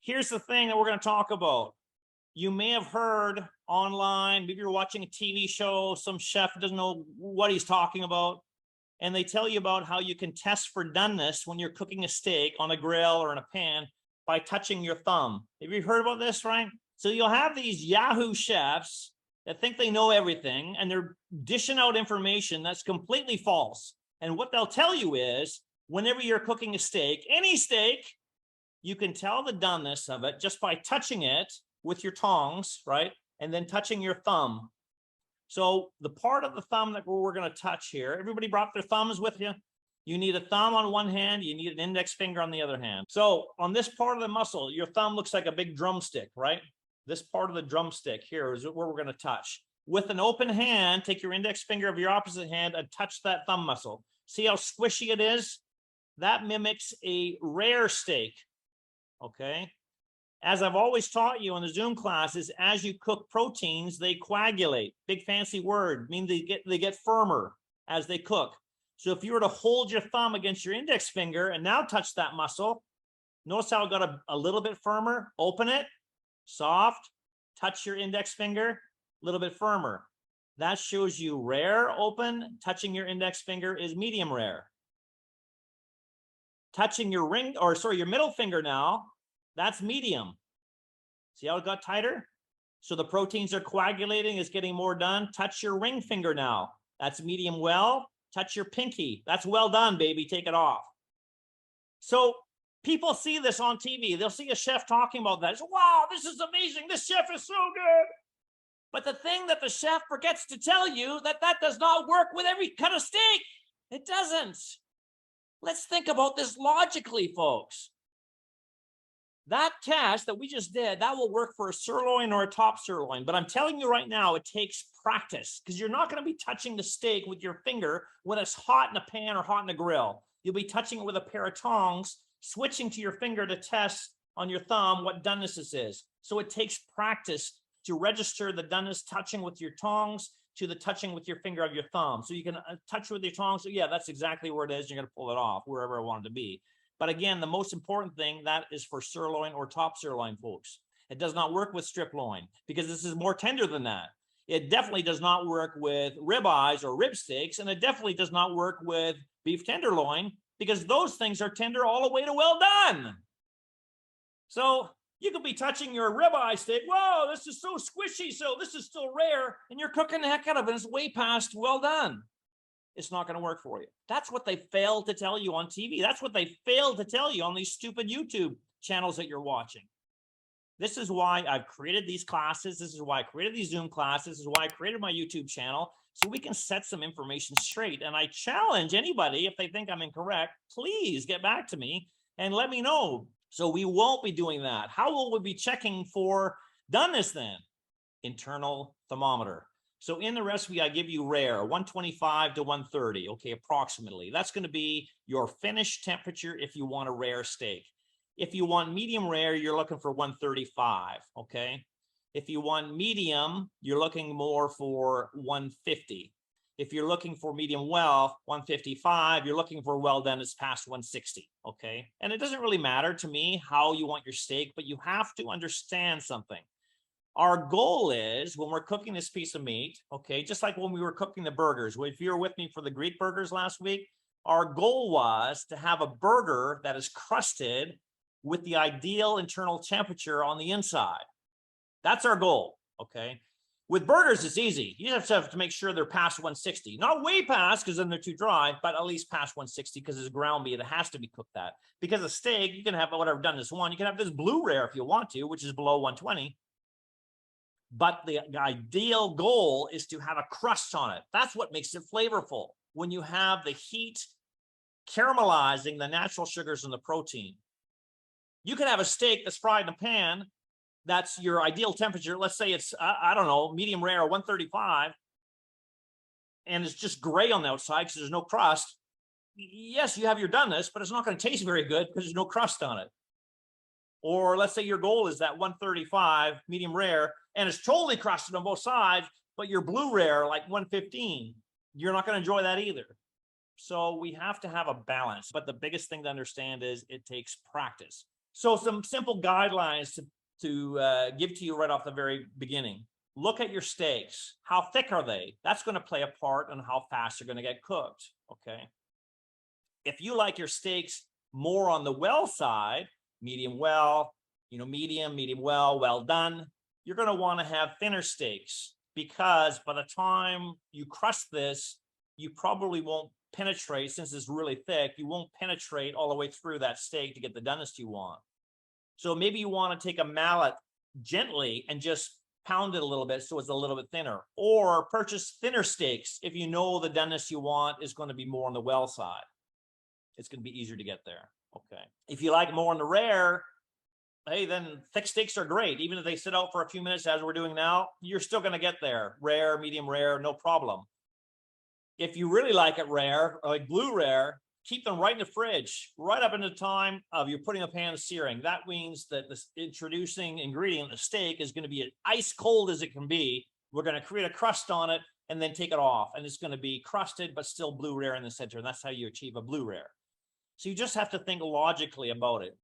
here's the thing that we're going to talk about. You may have heard online, maybe you're watching a TV show, some chef doesn't know what he's talking about, and they tell you about how you can test for doneness when you're cooking a steak on a grill or in a pan by touching your thumb. Have you heard about this, right? So you'll have these Yahoo chefs that think they know everything, and they're dishing out information that's completely false. And what they'll tell you is, whenever you're cooking a steak, any steak, you can tell the doneness of it just by touching it with your tongs, right? And then touching your thumb. So the part of the thumb that we're going to touch here, everybody brought their thumbs with you? You need a thumb on one hand, you need an index finger on the other hand. So on this part of the muscle, your thumb looks like a big drumstick, right? This part of the drumstick here is where we're going to touch. With an open hand, take your index finger of your opposite hand and touch that thumb muscle. See how squishy it is? That mimics a rare steak, okay? As I've always taught you in the Zoom classes, as you cook proteins, they coagulate. Big fancy word, means they get firmer as they cook. So if you were to hold your thumb against your index finger and now touch that muscle, notice how it got a little bit firmer. Open it, soft, touch your index finger, a little bit firmer. That shows you rare, open. Touching your index finger is medium rare. Touching your your middle finger now, that's medium. See how it got tighter? So the proteins are coagulating, it's getting more done. Touch your ring finger now. That's medium well. Touch your pinky. That's well done, baby. Take it off. So people see this on TV. They'll see a chef talking about that. It's, wow, this is amazing. This chef is so good. But the thing that the chef forgets to tell you that does not work with every cut of steak. It doesn't. Let's think about this logically, folks. That test that we just did, that will work for a sirloin or a top sirloin. But I'm telling you right now, it takes practice, because you're not going to be touching the steak with your finger when it's hot in a pan or hot in a grill. You'll be touching it with a pair of tongs, switching to your finger to test on your thumb what doneness this is. So it takes practice to register the doneness touching with your tongs to the touching with your finger of your thumb. So you can touch with your tongs. So yeah, that's exactly where it is. You're going to pull it off wherever I want it to be. But again, the most important thing, that is for sirloin or top sirloin, folks. It does not work with striploin because this is more tender than that. It definitely does not work with ribeyes or rib steaks, and it definitely does not work with beef tenderloin because those things are tender all the way to well done. So you could be touching your ribeye steak. Whoa, this is so squishy, so this is still rare, and you're cooking the heck out of it. It's way past well done. It's not going to work for you. That's what they failed to tell you on TV. That's what they failed to tell you on these stupid YouTube channels that you're watching. This is why I've created these classes. This is why I created these Zoom classes. This is why I created my YouTube channel, so we can set some information straight. And I challenge anybody, if they think I'm incorrect, please get back to me and let me know. So we won't be doing that. How will we be checking for doneness then? Internal thermometer. So in the recipe, I give you rare, 125 to 130, okay, approximately. That's going to be your finished temperature if you want a rare steak. If you want medium rare, you're looking for 135, okay? If you want medium, you're looking more for 150. If you're looking for medium well, 155, you're looking for well done, it's past 160, okay? And it doesn't really matter to me how you want your steak, but you have to understand something. Our goal is, when we're cooking this piece of meat, okay, just like when we were cooking the burgers, if you were with me for the Greek burgers last week, our goal was to have a burger that is crusted with the ideal internal temperature on the inside. That's our goal, okay? With burgers, it's easy. You just have to make sure they're past 160. Not way past, because then they're too dry, but at least past 160, because it's ground beef. It has to be cooked that. Because a steak, you can have whatever doneness one. You can have this blue rare if you want to, which is below 120. But the ideal goal is to have a crust on it. That's what makes it flavorful, when you have the heat caramelizing the natural sugars and the protein. You can have a steak that's fried in a pan. That's your ideal temperature. Let's say it's, I don't know, medium rare, 135. And it's just gray on the outside because there's no crust. Yes, you have your doneness, but it's not going to taste very good because there's no crust on it. Or let's say your goal is that 135 medium rare, and it's totally crusted on both sides, but your blue rare, like 115, you're not going to enjoy that either. So we have to have a balance. But the biggest thing to understand is it takes practice. So some simple guidelines to give to you right off the very beginning. Look at your steaks. How thick are they? That's going to play a part on how fast they're going to get cooked. Okay. If you like your steaks more on the well side, medium well, medium well, well done, you're going to want to have thinner steaks, because by the time you crust this, you probably won't penetrate, since it's really thick, you won't penetrate all the way through that steak to get the doneness you want. So maybe you want to take a mallet gently and just pound it a little bit so it's a little bit thinner, or purchase thinner steaks if you know the doneness you want is going to be more on the well side. It's going to be easier to get there. Okay. If you like more on the rare, hey, then thick steaks are great. Even if they sit out for a few minutes, as we're doing now, you're still going to get there. Rare, medium rare, no problem. If you really like it rare, like blue rare, keep them right in the fridge, right up into the time of you're putting a pan searing. That means that the introducing ingredient, the steak, is going to be as ice cold as it can be. We're going to create a crust on it and then take it off. And it's going to be crusted, but still blue rare in the center. And that's how you achieve a blue rare. So you just have to think logically about it.